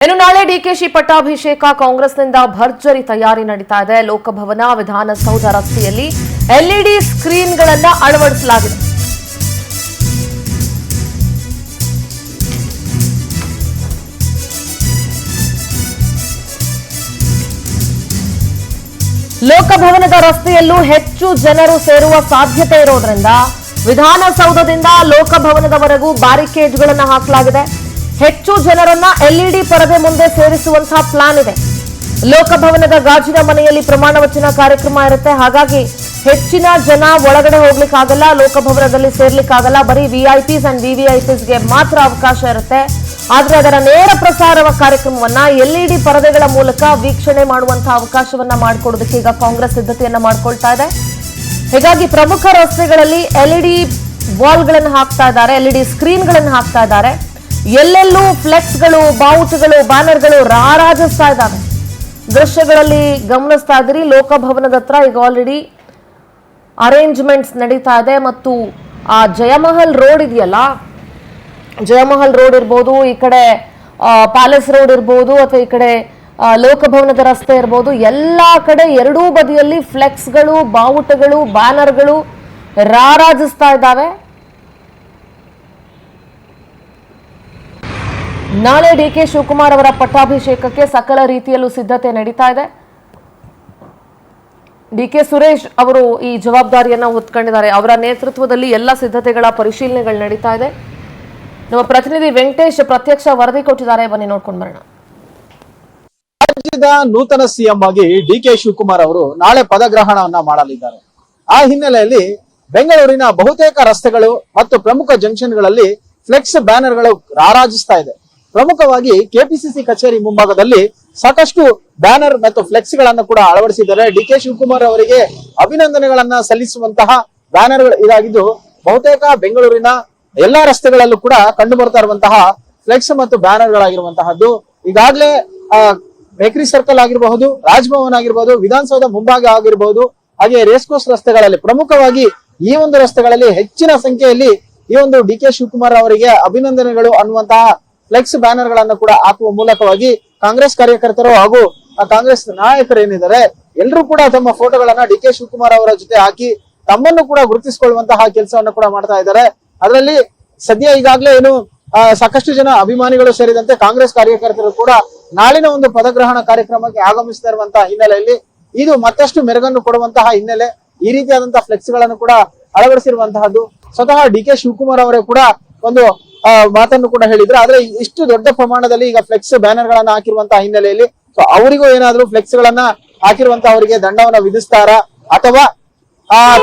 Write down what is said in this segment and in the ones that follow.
ಇನ್ನು ನಾಳೆ ಡಿಕೆಶಿ ಪಟ್ಟಾಭಿಷೇಕ ಕಾಂಗ್ರೆಸ್ನಿಂದ ಭರ್ಜರಿ ತಯಾರಿ ನಡೀತಾ ಇದೆ. ಲೋಕಭವನ ವಿಧಾನಸೌಧ ರಸ್ತೆಯಲ್ಲಿ ಎಲ್ಇಡಿ ಸ್ಕ್ರೀನ್ಗಳನ್ನು ಅಳವಡಿಸಲಾಗಿದೆ. ಲೋಕಭವನದ ರಸ್ತೆಯಲ್ಲೂ ಹೆಚ್ಚು ಜನರು ಸೇರುವ ಸಾಧ್ಯತೆ ಇರೋದ್ರಿಂದ ವಿಧಾನಸೌಧದಿಂದ ಲೋಕಭವನದವರೆಗೂ ಬ್ಯಾರಿಕೇಡ್ಗಳನ್ನು ಹಾಕಲಾಗಿದೆ. ಹೆಚ್ಚು ಜನರನ್ನ ಎಲ್ಇಡಿ ಪರದೆ ಮುಂದೆ ಸೇರಿಸುವಂತಹ ಪ್ಲಾನ್ ಇದೆ. ಲೋಕಭವನದ ಗಾಜಿನ ಮನೆಯಲ್ಲಿ ಪ್ರಮಾಣ ವಚನ ಕಾರ್ಯಕ್ರಮ ಇರುತ್ತೆ. ಹಾಗಾಗಿ ಹೆಚ್ಚಿನ ಜನ ಒಳಗಡೆ ಹೋಗ್ಲಿಕ್ಕಾಗಲ್ಲ, ಲೋಕಭವನದಲ್ಲಿ ಸೇರ್ಲಿಕ್ಕಾಗಲ್ಲ. ಬರೀ ವಿಐಪಿಸ್ ಅಂಡ್ ವಿವಿಐಪಿಸ್ಗೆ ಮಾತ್ರ ಅವಕಾಶ ಇರುತ್ತೆ. ಆದ್ರೆ ಅದರ ನೇರ ಪ್ರಸಾರ ಕಾರ್ಯಕ್ರಮವನ್ನ ಎಲ್ಇಡಿ ಪರದೆಗಳ ಮೂಲಕ ವೀಕ್ಷಣೆ ಮಾಡುವಂತಹ ಅವಕಾಶವನ್ನ ಮಾಡಿಕೊಡೋದಕ್ಕೆ ಈಗ ಕಾಂಗ್ರೆಸ್ ಸಿದ್ಧತೆಯನ್ನ ಮಾಡ್ಕೊಳ್ತಾ ಇದೆ. ಹೀಗಾಗಿ ಪ್ರಮುಖ ರಸ್ತೆಗಳಲ್ಲಿ ಎಲ್ಇಡಿ ವಾಲ್ಗಳನ್ನು ಹಾಕ್ತಾ ಇದ್ದಾರೆ, ಎಲ್ಇಡಿ ಸ್ಕ್ರೀನ್ಗಳನ್ನು ಹಾಕ್ತಾ ಇದ್ದಾರೆ. ಎಲ್ಲೆಲ್ಲೂ ಫ್ಲೆಕ್ಸ್ಗಳು, ಬಾವುಟಗಳು, ಬ್ಯಾನರ್ಗಳು ರಾರಾಜಿಸ್ತಾ ಇದ್ದಾವೆ. ದೃಶ್ಯಗಳಲ್ಲಿ ಗಮನಿಸ್ತಾ ಇದ್ದೀರಿ. ಲೋಕಭವನದ ಹತ್ರ ಈಗ ಆಲ್ರೆಡಿ ಅರೇಂಜ್ಮೆಂಟ್ಸ್ ನಡೀತಾ ಇದೆ. ಮತ್ತು ಆ ಜಯಮಹಲ್ ರೋಡ್ ಇದೆಯಲ್ಲ, ಜಯಮಹಲ್ ರೋಡ್ ಇರ್ಬೋದು, ಈ ಕಡೆ ಪ್ಯಾಲೇಸ್ ರೋಡ್ ಇರ್ಬೋದು, ಅಥವಾ ಈ ಕಡೆ ಲೋಕಭವನದ ರಸ್ತೆ ಇರ್ಬೋದು, ಎಲ್ಲ ಕಡೆ ಎರಡೂ ಬದಿಯಲ್ಲಿ ಫ್ಲೆಕ್ಸ್ಗಳು, ಬಾವುಟಗಳು, ಬ್ಯಾನರ್ಗಳು ರಾರಾಜಿಸ್ತಾ ಇದ್ದಾವೆ. ನಾಳೆ ಡಿಕೆ ಶಿವಕುಮಾರ್ ಅವರ ಪಟ್ಟಾಭಿಷೇಕಕ್ಕೆ ಸಕಲ ರೀತಿಯಲ್ಲೂ ಸಿದ್ಧತೆ ನಡೀತಾ ಇದೆ. ಡಿಕೆ ಸುರೇಶ್ ಅವರು ಈ ಜವಾಬ್ದಾರಿಯನ್ನ ಹೊತ್ಕೊಂಡಿದ್ದಾರೆ. ಅವರ ನೇತೃತ್ವದಲ್ಲಿ ಎಲ್ಲ ಸಿದ್ಧತೆಗಳ ಪರಿಶೀಲನೆಗಳು ನಡೀತಾ ಇದೆ. ನಮ್ಮ ಪ್ರತಿನಿಧಿ ವೆಂಕಟೇಶ್ ಪ್ರತ್ಯಕ್ಷ ವರದಿ ಕೊಟ್ಟಿದ್ದಾರೆ, ಬನ್ನಿ ನೋಡ್ಕೊಂಡು ಬರೋಣ. ರಾಜ್ಯದ ನೂತನ ಸಿಎಂ ಆಗಿ ಡಿಕೆ ಶಿವಕುಮಾರ್ ಅವರು ನಾಳೆ ಪದಗ್ರಹಣವನ್ನ ಮಾಡಲಿದ್ದಾರೆ. ಆ ಹಿನ್ನೆಲೆಯಲ್ಲಿ ಬೆಂಗಳೂರಿನ ಬಹುತೇಕ ರಸ್ತೆಗಳು ಮತ್ತು ಪ್ರಮುಖ ಜಂಕ್ಷನ್ಗಳಲ್ಲಿ ಫ್ಲೆಕ್ಸ್ ಬ್ಯಾನರ್ಗಳು ರಾರಾಜಿಸ್ತಾ ಇದೆ. ಪ್ರಮುಖವಾಗಿ ಕೆಪಿಸಿಸಿ ಕಚೇರಿ ಮುಂಭಾಗದಲ್ಲಿ ಸಾಕಷ್ಟು ಬ್ಯಾನರ್ ಮತ್ತು ಫ್ಲೆಕ್ಸ್ ಗಳನ್ನು ಕೂಡ ಅಳವಡಿಸಿದ್ದಾರೆ. ಡಿಕೆ ಶಿವಕುಮಾರ್ ಅವರಿಗೆ ಅಭಿನಂದನೆಗಳನ್ನ ಸಲ್ಲಿಸುವಂತಹ ಬ್ಯಾನರ್ಗಳು ಇದಾಗಿದ್ದು, ಬಹುತೇಕ ಬೆಂಗಳೂರಿನ ಎಲ್ಲಾ ರಸ್ತೆಗಳಲ್ಲೂ ಕೂಡ ಕಂಡು ಬರ್ತಾ ಇರುವಂತಹ ಫ್ಲೆಕ್ಸ್ ಮತ್ತು ಬ್ಯಾನರ್ಗಳಾಗಿರುವಂತಹದ್ದು. ಈಗಾಗಲೇ ಬೇಕರಿ ಸರ್ಕಲ್ ಆಗಿರಬಹುದು, ರಾಜಭವನ್ ಆಗಿರಬಹುದು, ವಿಧಾನಸೌಧ ಮುಂಭಾಗ ಆಗಿರಬಹುದು, ಹಾಗೆ ರೇಸ್ಕೋರ್ಸ್ ರಸ್ತೆಗಳಲ್ಲಿ ಪ್ರಮುಖವಾಗಿ ಈ ಒಂದು ರಸ್ತೆಗಳಲ್ಲಿ ಹೆಚ್ಚಿನ ಸಂಖ್ಯೆಯಲ್ಲಿ ಈ ಒಂದು ಡಿಕೆ ಶಿವಕುಮಾರ್ ಅವರಿಗೆ ಅಭಿನಂದನೆಗಳು ಅನ್ನುವಂತಹ ಫ್ಲೆಕ್ಸ್ ಬ್ಯಾನರ್ ಗಳನ್ನ ಕೂಡ ಹಾಕುವ ಮೂಲಕವಾಗಿ ಕಾಂಗ್ರೆಸ್ ಕಾರ್ಯಕರ್ತರು ಹಾಗೂ ಕಾಂಗ್ರೆಸ್ ನಾಯಕರು ಏನಿದ್ದಾರೆ ಎಲ್ಲರೂ ಕೂಡ ತಮ್ಮ ಫೋಟೋಗಳನ್ನ ಡಿಕೆ ಶಿವಕುಮಾರ್ ಅವರ ಜೊತೆ ಹಾಕಿ ತಮ್ಮನ್ನು ಕೂಡ ಗುರುತಿಸಿಕೊಳ್ಳುವಂತಹ ಕೆಲಸವನ್ನು ಕೂಡ ಮಾಡ್ತಾ ಇದ್ದಾರೆ. ಅದರಲ್ಲಿ ಸದ್ಯ ಈಗಾಗಲೇ ಏನು ಸಾಕಷ್ಟು ಜನ ಅಭಿಮಾನಿಗಳು ಸೇರಿದಂತೆ ಕಾಂಗ್ರೆಸ್ ಕಾರ್ಯಕರ್ತರು ಕೂಡ ನಾಳಿನ ಒಂದು ಪದಗ್ರಹಣ ಕಾರ್ಯಕ್ರಮಕ್ಕೆ ಆಗಮಿಸ್ತಾ ಇರುವಂತಹ ಹಿನ್ನೆಲೆಯಲ್ಲಿ ಇದು ಮತ್ತಷ್ಟು ಮೆರುಗನ್ನು ಕೊಡುವಂತಹ ಹಿನ್ನೆಲೆ ಈ ರೀತಿಯಾದಂತಹ ಫ್ಲೆಕ್ಸ್ ಗಳನ್ನು ಕೂಡ ಅಳವಡಿಸಿರುವಂತಹದ್ದು. ಸ್ವತಃ ಡಿಕೆ ಶಿವಕುಮಾರ್ ಅವರೇ ಕೂಡ ಒಂದು ಮಾತನ್ನು ಕೂಡ ಹೇಳಿದ್ರು. ಆದ್ರೆ ಇಷ್ಟು ದೊಡ್ಡ ಪ್ರಮಾಣದಲ್ಲಿ ಈಗ ಫ್ಲೆಕ್ಸ್ ಬ್ಯಾನರ್ ಗಳನ್ನ ಹಾಕಿರುವಂತಹ ಹಿನ್ನೆಲೆಯಲ್ಲಿ ಅವರಿಗೂ ಏನಾದ್ರು ಫ್ಲೆಕ್ಸ್ ಗಳನ್ನ ಹಾಕಿರುವಂತಹ ಅವರಿಗೆ ದಂಡವನ್ನ ವಿಧಿಸ್ತಾರ ಅಥವಾ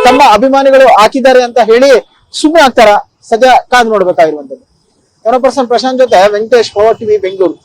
ತಮ್ಮ ಅಭಿಮಾನಿಗಳು ಹಾಕಿದ್ದಾರೆ ಅಂತ ಹೇಳಿ ಸುಮ್ಮನೆ ಆಗ್ತಾರ, ಸದ್ಯ ಕಾದು ನೋಡ್ಬೇಕಾಗಿರುವಂತದ್ದು. 100% ಪ್ರಶಾಂತ್ ಜೊತೆ ವೆಂಕಟೇಶ್, ಪವರ್ ಟಿವಿ, ಬೆಂಗಳೂರು.